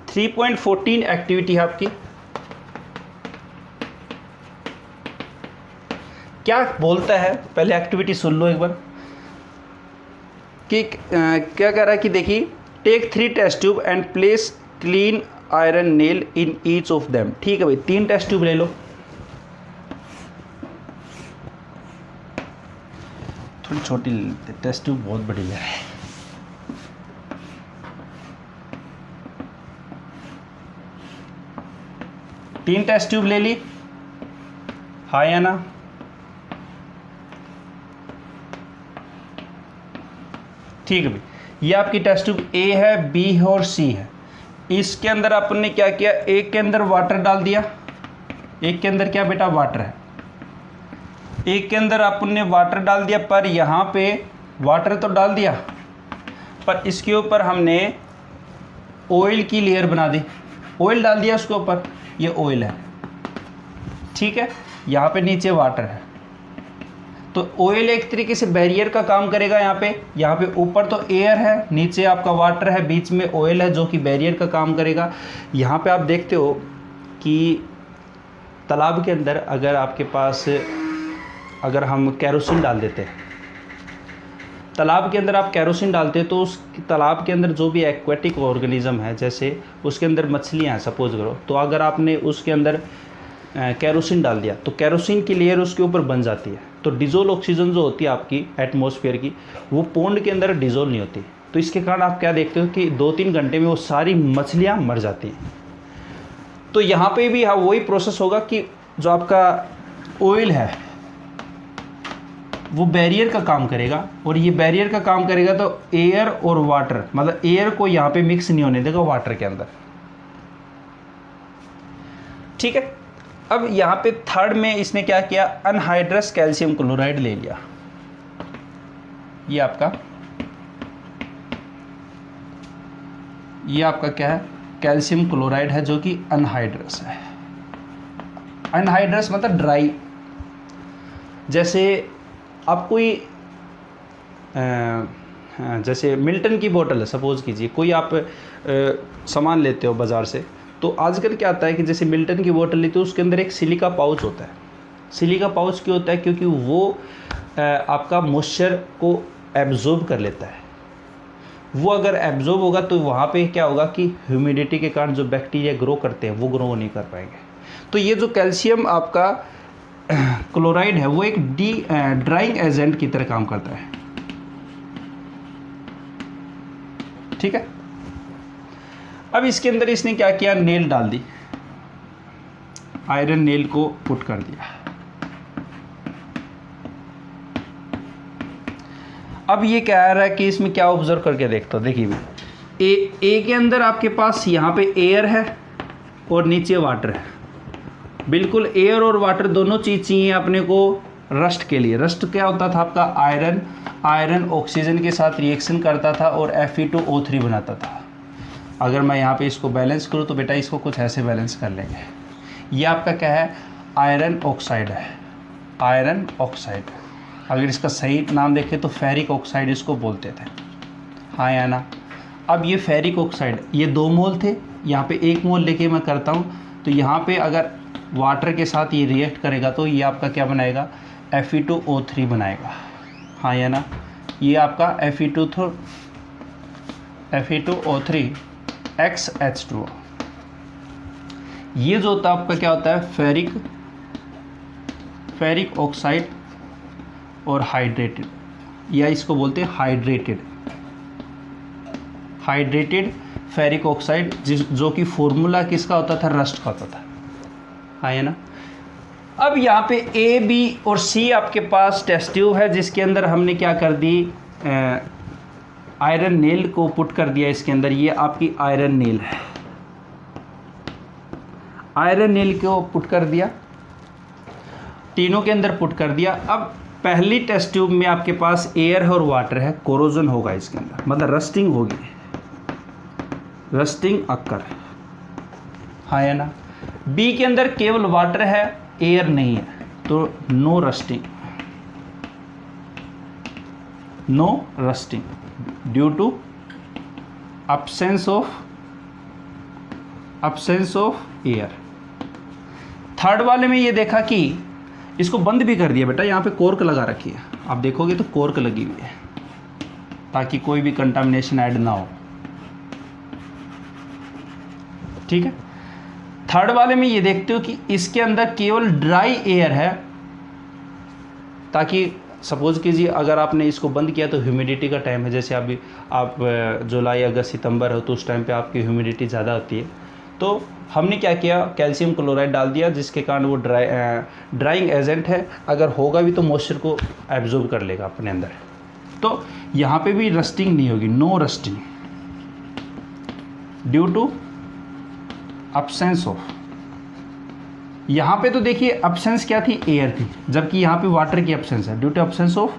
3.14 एक्टिविटी है आपकी। क्या बोलता है, पहले एक्टिविटी सुन लो एक बार कि क्या कह रहा है कि देखिए, take 3 test tube and place clean iron nail in each of them. ठीक है भाई, 3 टेस्ट ट्यूब ले लो, थोड़ी छोटी ले लेते, टेस्ट ट्यूब बहुत बड़ी है। तीन टेस्ट ट्यूब ले ली, हाँ या ना। ठीक है भाई, ये आपकी टेस्ट ट्यूब ए है, बी है और सी है। इसके अंदर अपन ने क्या किया, एक के अंदर वाटर डाल दिया, एक के अंदर क्या बेटा वाटर है, एक के अंदर अपन ने वाटर डाल दिया, पर यहाँ पे वाटर तो डाल दिया पर इसके ऊपर हमने ऑयल की लेयर बना दी, ऑयल डाल दिया उसके ऊपर, ये ऑयल है। ठीक है, यहाँ पे नीचे वाटर है, तो ऑयल एक तरीके से बैरियर का काम करेगा। यहाँ पे ऊपर तो एयर है, नीचे आपका वाटर है, बीच में ऑयल है जो कि बैरियर का काम करेगा। यहाँ पे आप देखते हो कि तालाब के अंदर अगर आपके पास अगर हम कैरोसिन डाल देते हैं, तालाब के अंदर आप कैरोसिन डालते हैं तो उस तालाब के अंदर जो भी एक्वेटिक ऑर्गेनिज्म है, जैसे उसके अंदर मछलियाँ हैं सपोज करो, तो अगर आपने उसके अंदर कैरोसिन डाल दिया तो कैरोसिन की लेयर उसके ऊपर बन जाती है। तो डिजोल्व ऑक्सीजन जो होती है आपकी एटमॉस्फेयर की, वो पोंड के अंदर डिजोल्व नहीं होती। तो इसके कारण आप क्या देखते हो कि 2-3 घंटे में वो सारी मछलियाँ मर जाती हैं। तो यहाँ पे भी हाँ वही प्रोसेस होगा कि जो आपका ऑयल है वो बैरियर का काम करेगा, और ये बैरियर का काम करेगा तो एयर और वाटर, मतलब एयर को यहाँ पे मिक्स नहीं होने देगा वाटर के अंदर। ठीक है, अब यहाँ पे थर्ड में इसने क्या किया, अनहाइड्रस कैल्शियम क्लोराइड ले लिया। ये आपका क्या है, कैल्शियम क्लोराइड है जो कि अनहाइड्रस है। अनहाइड्रस मतलब ड्राई। जैसे आप कोई जैसे मिल्टन की बोतल है, सपोज़ कीजिए कोई आप सामान लेते हो बाज़ार से, तो आजकल क्या आता है कि जैसे मिल्टन की बोतल लेते हो उसके अंदर एक सिलिका पाउच होता है। सिलिका पाउच क्यों होता है, क्योंकि वो आपका मॉइस्चर को एब्जॉर्ब कर लेता है। वो अगर एब्जॉर्ब होगा तो वहाँ पे क्या होगा कि ह्यूमिडिटी के कारण जो बैक्टीरिया ग्रो करते हैं वो ग्रो नहीं कर पाएंगे। तो ये जो कैल्शियम आपका क्लोराइड है वो एक ड्राइंग एजेंट की तरह काम करता है। ठीक है। अब इसके अंदर इसने क्या किया, नेल डाल दी, आयरन नेल को पुट कर दिया। अब ये कह रहा है कि इसमें क्या ऑब्जर्व करके देखता हूँ। देखिए ए के अंदर आपके पास यहाँ पे एयर है और नीचे वाटर है। बिल्कुल एयर और वाटर दोनों चीज़ चाहिए अपने को रस्ट के लिए। रस्ट क्या होता था आपका, आयरन ऑक्सीजन के साथ रिएक्शन करता था और Fe2O3 बनाता था। अगर मैं यहाँ पे इसको बैलेंस करूँ तो बेटा इसको कुछ ऐसे बैलेंस कर लेंगे। ये आपका क्या है, आयरन ऑक्साइड है, आयरन ऑक्साइड। अगर इसका सही नाम देखें तो फेरिक ऑक्साइड इसको बोलते थे, हाँ या ना। अब ये फेरिक ऑक्साइड, ये 2 मोल थे, यहाँ पे 1 मोल लेके मैं करता हूँ, तो यहाँ पे अगर वाटर के साथ ये रिएक्ट करेगा तो ये आपका क्या बनाएगा, Fe2O3 बनाएगा, हाँ या ना। ये आपका Fe2O3 XH2O। ये जो होता है आपका क्या होता है, फेरिक ऑक्साइड और हाइड्रेटेड, या इसको बोलते हैं हाइड्रेटेड फेरिक ऑक्साइड, जो कि फॉर्मूला किसका होता था, रस्ट का होता था, हाँ ना। अब यहाँ पे ए, बी और सी आपके पास टेस्ट ट्यूब है जिसके अंदर हमने क्या कर दी, आयरन नेल को पुट कर दिया इसके अंदर। ये आपकी आयरन नेल है, आयरन नेल को पुट कर दिया, तीनों के अंदर पुट कर दिया। अब पहली टेस्ट ट्यूब में आपके पास एयर है और वाटर है, कोरोजन होगा इसके अंदर, मतलब रस्टिंग होगी, रस्टिंग अक्कर, हाँ या ना। बी के अंदर केवल वाटर है, एयर नहीं है, तो no rusting due to absence of air. Third वाले में ये देखा कि इसको बंद भी कर दिया बेटा, यहाँ पे कोर्क लगा रखी है, आप देखोगे तो कोर्क लगी हुई है ताकि कोई भी कंटामिनेशन ऐड ना हो। ठीक है। थर्ड वाले में ये देखते हो कि इसके अंदर केवल ड्राई एयर है, ताकि सपोज कीजिए अगर आपने इसको बंद किया तो ह्यूमिडिटी का टाइम है, जैसे अभी आप जुलाई अगस्त सितंबर हो तो उस टाइम पे आपकी ह्यूमिडिटी ज़्यादा होती है, तो हमने क्या किया, कैल्शियम क्लोराइड डाल दिया जिसके कारण वो ड्राइंग एजेंट है, अगर होगा भी तो मॉइस्चर को एब्जॉर्ब कर लेगा अपने अंदर। तो यहाँ पे भी रस्टिंग नहीं होगी, no rusting due to absence of. यहाँ पे तो देखिए एब्सेंस क्या थी, एयर थी, जबकि यहाँ पे वाटर की एब्सेंस है, due to absence of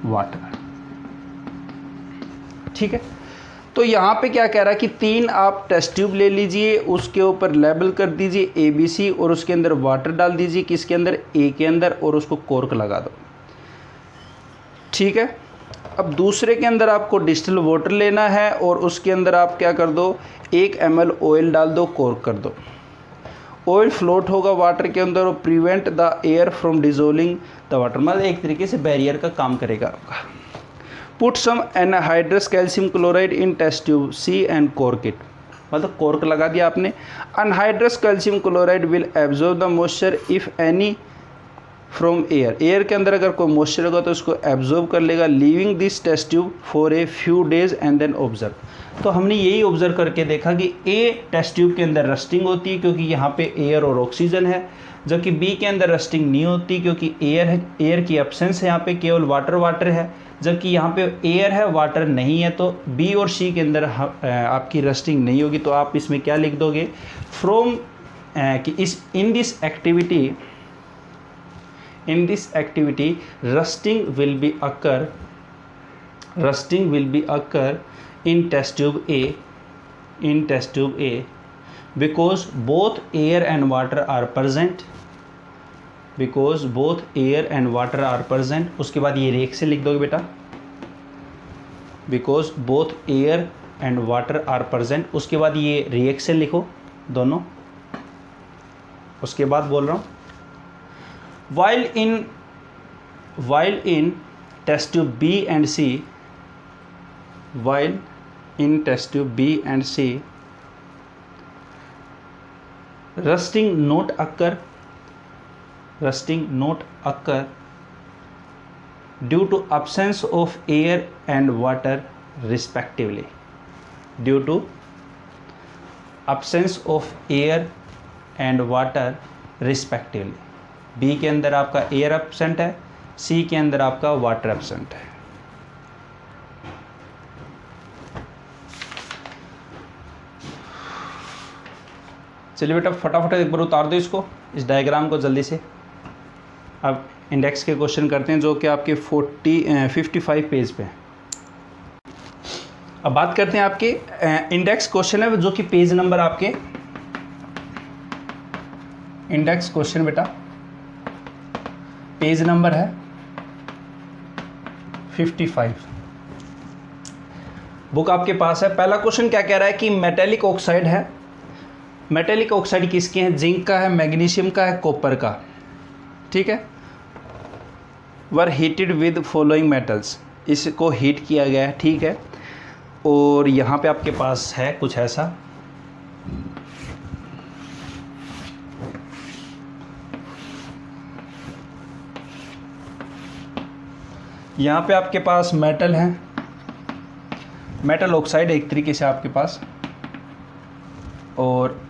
water. ठीक है। तो यहाँ पे क्या कह रहा है कि 3 आप टेस्ट ट्यूब ले लीजिए, उसके ऊपर लेबल कर दीजिए ABC और उसके अंदर वाटर डाल दीजिए किसके अंदर, ए के अंदर, और उसको कोर्क लगा दो। ठीक है। अब दूसरे के अंदर आपको डिस्टिल वाटर लेना है और उसके अंदर आप क्या कर दो, 1 ml ऑयल डाल दो, कोर्क कर दो। ऑयल फ्लोट होगा वाटर के अंदर और prevent the air from dissolving the water, मतलब एक तरीके से बैरियर का काम करेगा आपका। Put some anhydrous calcium chloride in test tube C and cork it, मतलब कोर्क लगा दिया आपने। Anhydrous calcium chloride will absorb the moisture if any from air, air के अंदर अगर कोई मॉइस्चर होगा तो उसको एब्जॉर्ब कर लेगा। Leaving this test tube for a few days and then observe. तो हमने यही ऑब्जर्व करके देखा कि ए टेस्ट ट्यूब के अंदर रस्टिंग होती है क्योंकि यहाँ पे एयर और ऑक्सीजन है, जबकि बी के अंदर रस्टिंग नहीं होती क्योंकि एयर है, एयर की एब्सेंस है, यहाँ पे केवल वाटर है, जबकि यहाँ पे एयर है वाटर नहीं है। तो बी और सी के अंदर आपकी रस्टिंग नहीं होगी। तो आप इसमें क्या लिख दोगे, फ्रॉम कि in this activity rusting will be occur in test tube A because both air and water are present, उसके बाद ये रिएक्शन लिख दोगे बेटा, because both air and water are present, उसके बाद ये रिएक्शन लिखो दोनों, उसके बाद बोल रहा हूँ while in test tube B and C, rusting not occur due to absence of air and water respectively, B के अंदर आपका एयर एब्सेंट है, C के अंदर आपका वाटर एब्सेंट है। चलिए बेटा फटाफट एक बार उतार दो इसको, इस डायग्राम को जल्दी से। अब इंडेक्स के क्वेश्चन करते हैं जो कि आपके 55 पेज पे हैं। अब बात करते हैं आपके इंडेक्स क्वेश्चन है जो कि पेज नंबर आपके इंडेक्स क्वेश्चन बेटा पेज नंबर है 55, बुक आपके पास है। पहला क्वेश्चन क्या कह रहा है कि मेटेलिक ऑक्साइड है, मेटेलिक ऑक्साइड किसके हैं, जिंक का है, मैग्नीशियम का है, कॉपर का, ठीक है। वर हीटेड विद फॉलोइंग मेटल्स, इसको हीट किया गया है, ठीक है। और यहाँ पे आपके पास है कुछ ऐसा, यहाँ पे आपके पास मेटल है, मेटल ऑक्साइड एक तरीके से आपके पास, और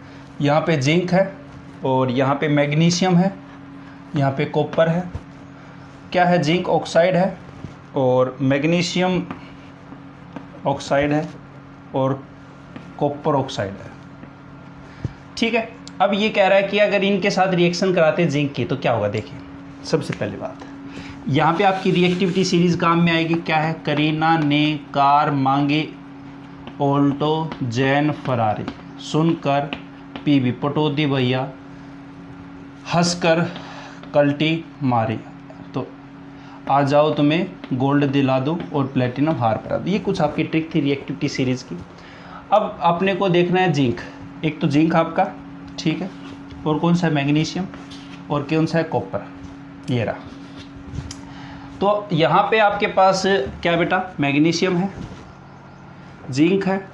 यहाँ पे जिंक है, और यहाँ पे मैग्नीशियम है, यहाँ पे कॉपर है। क्या है, जिंक ऑक्साइड है और मैग्नीशियम ऑक्साइड है और कॉपर ऑक्साइड है, ठीक है। अब ये कह रहा है कि अगर इनके साथ रिएक्शन कराते हैं जिंक की तो क्या होगा। देखिए सबसे पहली बात यहाँ पे आपकी रिएक्टिविटी सीरीज काम में आएगी, क्या है, करीना ने कार मांगे, ऑल्टो जैन फरारी, सुनकर पीवी पटौदी भैया, हंसकर कल्टी मारी, तो आ जाओ तुम्हें गोल्ड दिला दूँ और प्लेटिनम हार पहरा दूँ। ये कुछ आपकी ट्रिक थी रिएक्टिविटी सीरीज़ की। अब अपने को देखना है जिंक, एक तो जिंक आपका, ठीक है, और कौन सा है मैग्नीशियम, और कौन सा है कॉपर, ये रहा। तो यहाँ पे आपके पास क्या बेटा, मैग्नीशियम है, जिंक है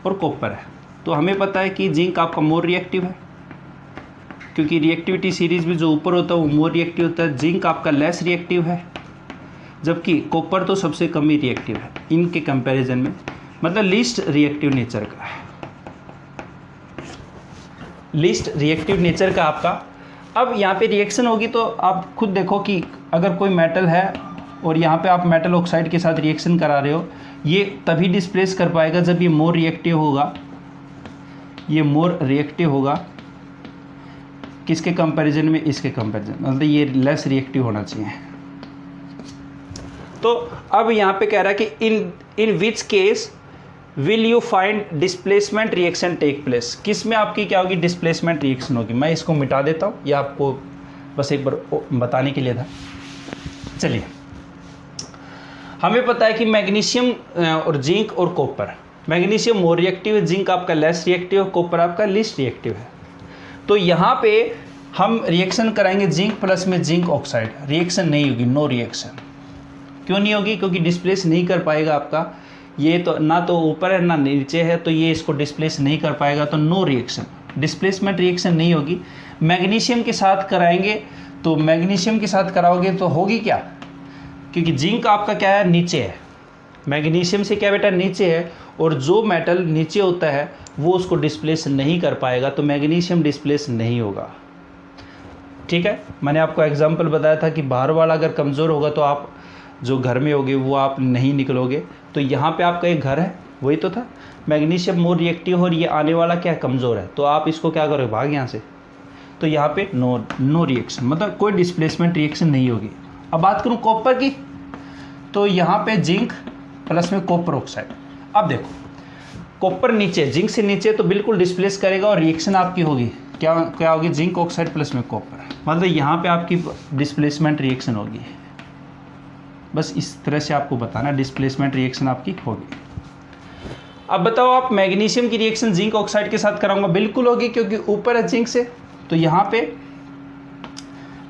और कॉपर है। तो हमें पता है कि जिंक आपका मोर रिएक्टिव है, क्योंकि रिएक्टिविटी सीरीज में जो ऊपर होता है वो मोर रिएक्टिव होता है। जिंक आपका लेस रिएक्टिव है, जबकि कॉपर तो सबसे कम ही रिएक्टिव है इनके कंपैरिजन में, मतलब लीस्ट रिएक्टिव नेचर का है, लीस्ट रिएक्टिव नेचर का आपका। अब यहाँ पे रिएक्शन होगी तो आप खुद देखो कि अगर कोई मेटल है और यहाँ पे आप मेटल ऑक्साइड के साथ रिएक्शन करा रहे हो, ये तभी डिस्प्लेस कर पाएगा जब ये मोर रिएक्टिव होगा, ये मोर रिएक्टिव होगा किसके कंपैरिजन में, इसके कंपैरिजन, मतलब ये लेस रिएक्टिव होना चाहिए। तो अब यहाँ पे कह रहा है कि in which case will you find displacement reaction take place, किस में आपकी क्या होगी, डिस्प्लेसमेंट रिएक्शन होगी। मैं इसको मिटा देता हूँ, यह आपको बस एक बार बताने के लिए था। चलिए हमें पता है कि मैग्नीशियम और जिंक और कॉपर, मैग्नीशियम मोर रिएक्टिव है, जिंक आपका लेस रिएक्टिव है, कॉपर आपका लीस्ट रिएक्टिव है। तो यहाँ पे हम रिएक्शन कराएंगे जिंक प्लस में जिंक ऑक्साइड, रिएक्शन नहीं होगी, नो रिएक्शन। क्यों नहीं होगी, क्योंकि डिस्प्लेस नहीं कर पाएगा आपका, ये तो ना तो ऊपर है ना नीचे है, तो ये इसको डिस्प्लेस नहीं कर पाएगा, तो नो रिएक्शन, डिस्प्लेसमेंट रिएक्शन नहीं होगी। मैग्नीशियम के साथ कराएंगे तो मैग्नीशियम के साथ कराओगे तो होगी क्या, क्योंकि जिंक आपका क्या है, नीचे है, मैग्नीशियम से क्या बेटा नीचे है, और जो मेटल नीचे होता है वो उसको डिस्प्लेस नहीं कर पाएगा, तो मैग्नीशियम डिस्प्लेस नहीं होगा, ठीक है। मैंने आपको एग्जांपल बताया था कि बाहर वाला अगर कमज़ोर होगा तो आप जो घर में होगे वो आप नहीं निकलोगे। तो यहाँ पे आपका एक घर है, वही तो था, मैग्नीशियम मोर रिएक्टिव और ये आने वाला क्या है, कमज़ोर है, तो आप इसको क्या करोगे, भाग यहाँ से, तो यहाँ पे नो रिएक्शन, मतलब कोई डिस्प्लेसमेंट रिएक्शन नहीं होगी। अब बात करूँ कॉपर की, तो यहाँ पे जिंक प्लस में कॉपर ऑक्साइड। अब देखो कॉपर नीचे, जिंक से नीचे तो बिल्कुल डिस्प्लेस करेगा और रिएक्शन आपकी होगी क्या होगी, जिंक ऑक्साइड प्लस में कॉपर, मतलब यहाँ पे आपकी डिस्प्लेसमेंट रिएक्शन होगी। बस इस तरह से आपको बताना डिस्प्लेसमेंट रिएक्शन आपकी होगी। अब बताओ आप मैग्नीशियम की रिएक्शन जिंक ऑक्साइड के साथ कराऊंगा, बिल्कुल होगी क्योंकि ऊपर है जिंक से। तो यहाँ पे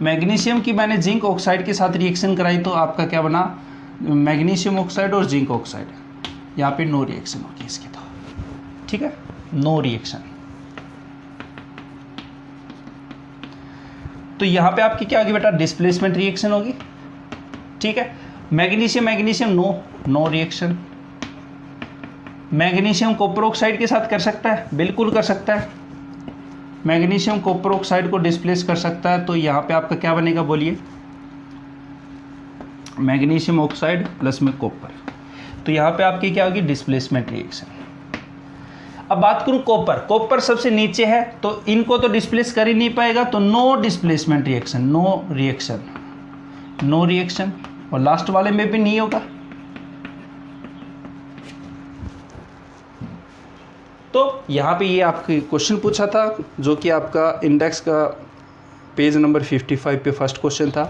मैग्नीशियम की मैंने जिंक ऑक्साइड के साथ रिएक्शन कराई तो आपका क्या बना, मैग्नीशियम ऑक्साइड और जिंक ऑक्साइड, यहाँ पे नो रिएक्शन होगी इसकी। तो ठीक है, नो रिएक्शन। तो यहाँ पे आपकी क्या होगी बेटा, डिस्प्लेसमेंट रिएक्शन होगी। ठीक है, magnesium no reaction. Magnesium copper oxide के साथ कर सकता है, बिल्कुल कर सकता है, मैग्नीशियम कॉपर ऑक्साइड को डिस्प्लेस कर सकता है। तो यहाँ पे आपका क्या बनेगा बोलिए, मैग्नीशियम ऑक्साइड प्लस में कॉपर, तो यहाँ पे आपकी क्या होगी, डिस्प्लेसमेंट रिएक्शन। अब बात करूँ कॉपर सबसे नीचे है तो इनको तो डिस्प्लेस कर ही नहीं पाएगा, तो no displacement reaction, no reaction. और लास्ट वाले में भी नहीं होगा। तो यहाँ पे ये आपके क्वेश्चन पूछा था जो कि आपका इंडेक्स का पेज नंबर 55 पे फर्स्ट क्वेश्चन था।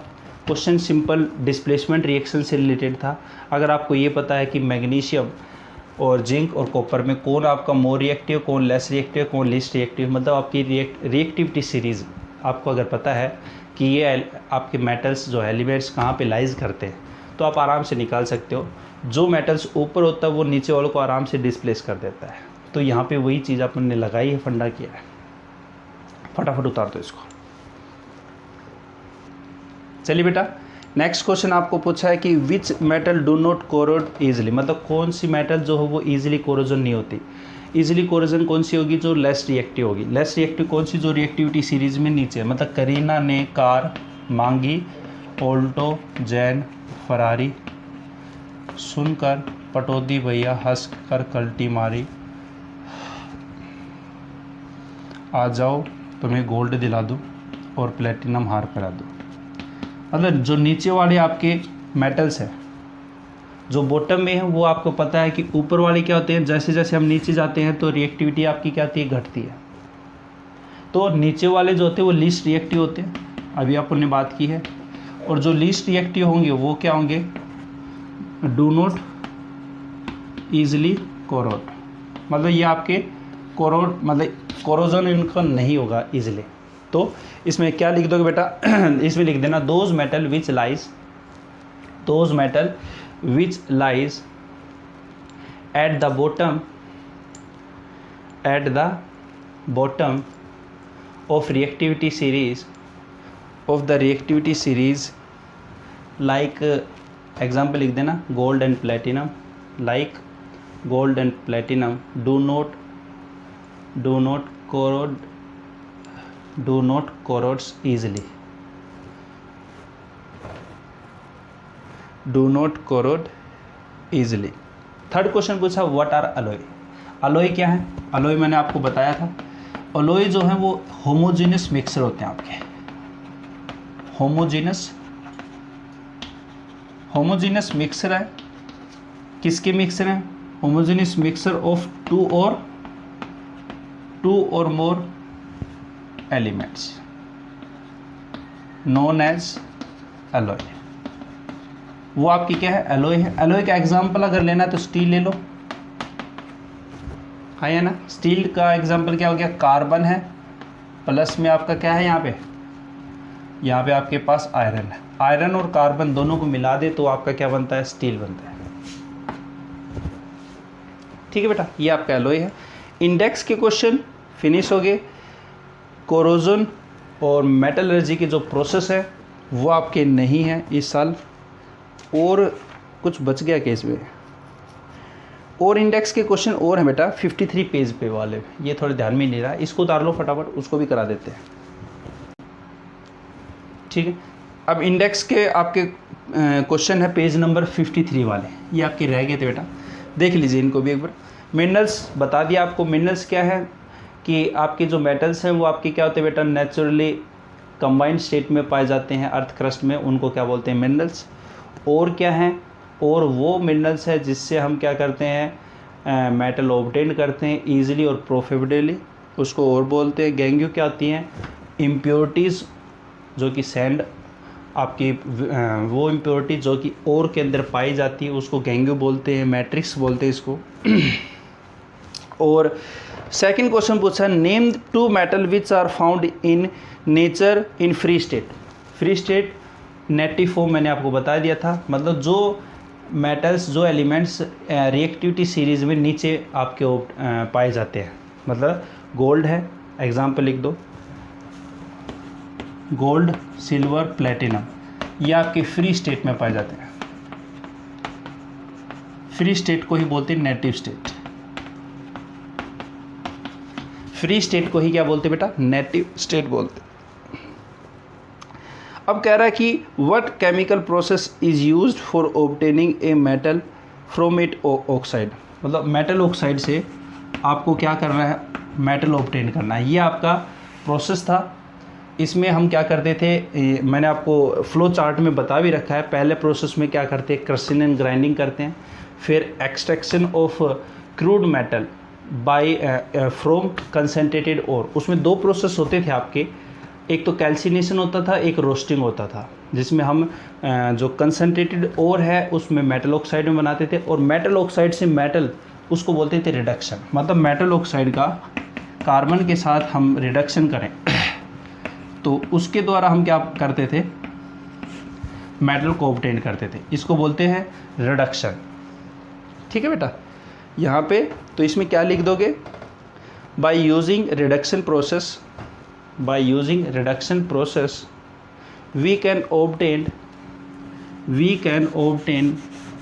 क्वेश्चन सिंपल डिस्प्लेसमेंट रिएक्शन से रिलेटेड था। अगर आपको ये पता है कि मैग्नीशियम और जिंक और कॉपर में कौन आपका मोर रिएक्टिव, कौन लेस रिएक्टिव, कौन लीस्ट रिएक्टिव, मतलब आपकी रिएक्टिविटी सीरीज़ आपको अगर पता है कि ये आपके मेटल्स जो एलिमेंट्स कहाँ पे लाइज करते हैं, तो आप आराम से निकाल सकते हो। जो मेटल्स ऊपर होता है वो नीचे वालों को आराम से डिस्प्लेस कर देता है। तो यहाँ पे वही चीज़ अपन ने लगाई है, फंडा किया है। फटाफट उतार दो इसको। चलिए बेटा, नेक्स्ट क्वेश्चन आपको पूछा है कि which metal do not corrode easily, मतलब कौन सी मेटल जो हो वो ईजिली कोरोजन नहीं होती। ईजिली कोरोजन कौन सी होगी, जो लेस रिएक्टिव होगी। लेस रिएक्टिव कौन सी, जो रिएक्टिविटी सीरीज में नीचे है, मतलब करीना ने कार मांगी, ऑल्टो जैन फरारी, सुनकर पटौदी भैया हंस कर कल्टी मारी, आ जाओ तुम्हें गोल्ड दिला दूँ और प्लेटिनम हार करा दूँ। मतलब जो नीचे वाले आपके मेटल्स हैं, जो बॉटम में है वो आपको पता है कि ऊपर वाले क्या होते हैं, जैसे जैसे हम नीचे जाते हैं तो रिएक्टिविटी आपकी क्या होती है, घटती है। तो नीचे वाले जो होते हैं वो लीस्ट रिएक्टिव होते हैं, अभी अपन ने बात की है। और जो लीस्ट रिएक्टिव होंगे वो क्या होंगे, डू नॉट ईजिली कोरोड, मतलब ये आपके कोरोड, मतलब कोरोजन इनका नहीं होगा ईजिली। तो इसमें क्या लिख दोगे बेटा, इसमें लिख देना those metal which lies at the bottom of reactivity series like, example लिख देना gold and platinum, like gold and platinum do not corrodes easily, do not corrode easily। Third question पूछा व्हाट आर अलॉय। अलॉय क्या है, alloy मैंने आपको बताया था, alloy जो है वो होमोजीनियस मिक्सर होते हैं आपके। होमोजीनियस मिक्सर है, किसके मिक्सर हैं, homogeneous mixer of two or more elements known as alloy. वो आपकी क्या है, एलॉय है। एलॉय का एग्जांपल अगर लेना है तो स्टील ले लो, है ना। स्टील का एग्जांपल क्या हो गया, कार्बन है प्लस में आपका क्या है, यहाँ पे आपके पास आयरन है। आयरन और कार्बन दोनों को मिला दे तो आपका क्या बनता है, स्टील बनता है। ठीक है बेटा, ये आपका एलॉय है। इंडेक्स के क्वेश्चन फिनिश हो गए। कोरोजन और मेटलर्जी की जो प्रोसेस है वो आपके नहीं है इस साल, और कुछ बच गया केस में। और इंडेक्स के क्वेश्चन और हैं बेटा 53 पेज पे वाले, ये थोड़े ध्यान में नहीं रहा, इसको उतार लो फटाफट, उसको भी करा देते हैं। ठीक है, अब इंडेक्स के आपके क्वेश्चन है पेज नंबर 53 वाले, ये आपके रह गए थे बेटा, देख लीजिए इनको भी एक बार। मिनरल्स बता दिया आपको, मिनरल्स क्या है, कि आपके जो मेटल्स हैं वो आपके क्या होते हैं बेटा, नेचुरली कंबाइंड स्टेट में पाए जाते हैं अर्थ क्रस्ट में, उनको क्या बोलते हैं, मिनरल्स। और क्या हैं, और वो मिनरल्स है जिससे हम क्या करते हैं, मेटल ऑब्टेन करते हैं ईजिली और प्रॉफिटेबली, उसको और बोलते हैं गैंग्यू। क्या होती हैं, इम्प्योरिटीज़ जो कि सैंड आपकी वो इम्प्योरिटी जो कि ओर के अंदर पाई जाती है उसको गैंग्यू बोलते हैं, मैट्रिक्स बोलते हैं इसको। और सेकंड क्वेश्चन पूछा, name 2 metal which are found in nature in free state. Free state native form मैंने आपको बता दिया था, मतलब जो मेटल्स जो एलिमेंट्स रिएक्टिविटी सीरीज़ में नीचे आपके पाए जाते हैं, मतलब गोल्ड है, एग्जांपल लिख दो, गोल्ड, सिल्वर, प्लेटिनम, ये आपके फ्री स्टेट में पाए जाते हैं। फ्री स्टेट को ही बोलते हैं नेटिव स्टेट। फ्री स्टेट को ही क्या बोलते हैं बेटा, नेटिव स्टेट बोलते हैं। अब कह रहा है कि what chemical process is used for obtaining a metal from it oxide, मतलब मेटल ऑक्साइड से आपको क्या करना है, मेटल ऑब्टेन करना है। ये आपका प्रोसेस था। इसमें हम क्या करते थे, मैंने आपको फ्लो चार्ट में बता भी रखा है। पहले प्रोसेस में क्या करते हैं, क्रशिंग एंड ग्राइंडिंग करते हैं, फिर extraction of crude metal by from concentrated ore. उसमें 2 प्रोसेस होते थे आपके, एक तो कैल्सिनेशन होता था, एक रोस्टिंग होता था, जिसमें हम जो कंसनट्रेटेड ओर है उसमें मेटल ऑक्साइड में बनाते थे, और मेटल ऑक्साइड से मेटल उसको बोलते थे रिडक्शन। मतलब मेटल ऑक्साइड का कार्बन के साथ हम रिडक्शन करें तो उसके द्वारा हम क्या करते थे, मेटल को ऑब्टेन करते थे, इसको बोलते हैं रिडक्शन। ठीक है बेटा, यहाँ पे तो इसमें क्या लिख दोगे, by using reduction process, by using reduction process we can obtain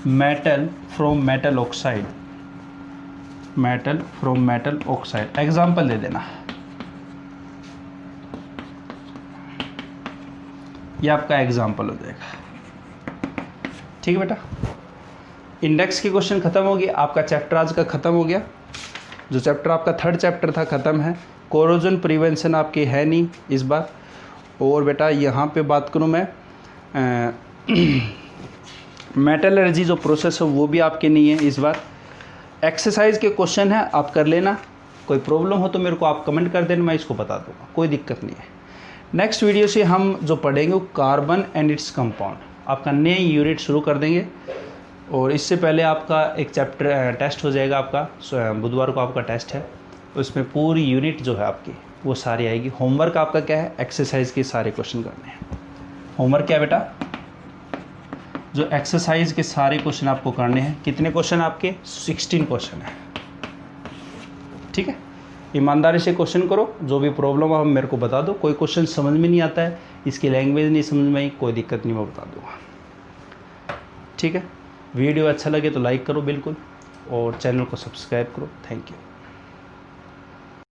metal from metal oxide, metal from metal oxide. Example दे देना, ये आपका एग्जाम्पल हो जाएगा। ठीक है बेटा, इंडेक्स के क्वेश्चन खत्म हो गए, आपका चैप्टर आज का ख़त्म हो गया। जो चैप्टर आपका 3rd चैप्टर था ख़त्म है। कोरोजन प्रिवेंशन आपकी है नहीं इस बार। और बेटा यहाँ पे बात करूँ मैं, मेटलर्जी जो प्रोसेस है वो भी आपके नहीं है इस बार। एक्सरसाइज के क्वेश्चन है, आप कर लेना, कोई प्रॉब्लम हो तो मेरे को आप कमेंट कर देना, मैं इसको बता दूँगा, कोई दिक्कत नहीं है। नेक्स्ट वीडियो से हम जो पढ़ेंगे वो कार्बन एंड इट्स कंपाउंड, आपका नए यूनिट शुरू कर देंगे। और इससे पहले आपका एक चैप्टर टेस्ट हो जाएगा, आपका बुधवार को आपका टेस्ट है, उसमें पूरी यूनिट जो है आपकी वो सारी आएगी। होमवर्क आपका क्या है, एक्सरसाइज के सारे क्वेश्चन करने हैं। होमवर्क क्या है बेटा, जो एक्सरसाइज के सारे क्वेश्चन आपको करने हैं। कितने क्वेश्चन आपके, 16 क्वेश्चन है। ठीक है, ईमानदारी से क्वेश्चन करो, जो भी प्रॉब्लम हो मेरे को बता दो। कोई क्वेश्चन समझ में नहीं आता है, इसकी लैंग्वेज नहीं समझ में आई, कोई दिक्कत नहीं, मैं बता दूँगा। ठीक है, वीडियो अच्छा लगे तो लाइक करो बिल्कुल, और चैनल को सब्सक्राइब करो। Thank you.